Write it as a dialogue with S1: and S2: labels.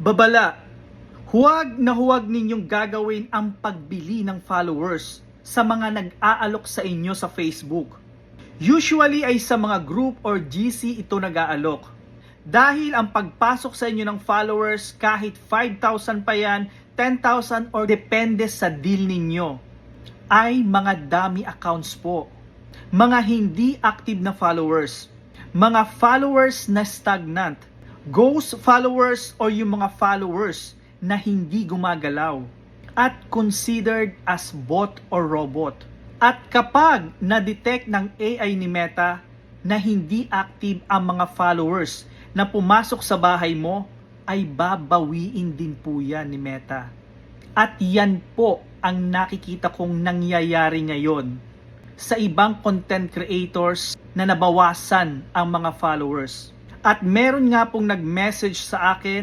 S1: Babala, huwag ninyong gagawin ang pagbili ng followers sa mga nag-aalok sa inyo sa Facebook. Usually ay sa mga group or GC ito nag-aalok. Dahil ang pagpasok sa inyo ng followers kahit 5,000 pa yan, 10,000 or depende sa deal ninyo, ay mga dummy accounts po. Mga hindi active na followers. Mga followers na stagnant. Ghost followers or yung mga followers na hindi gumagalaw at considered as bot or robot. At kapag na-detect ng AI ni Meta na hindi active ang mga followers na pumasok sa bahay mo, ay babawiin din po yan ni Meta. At yan po ang nakikita kong nangyayari ngayon sa ibang content creators na nabawasan ang mga followers. At meron nga pong nag-message sa akin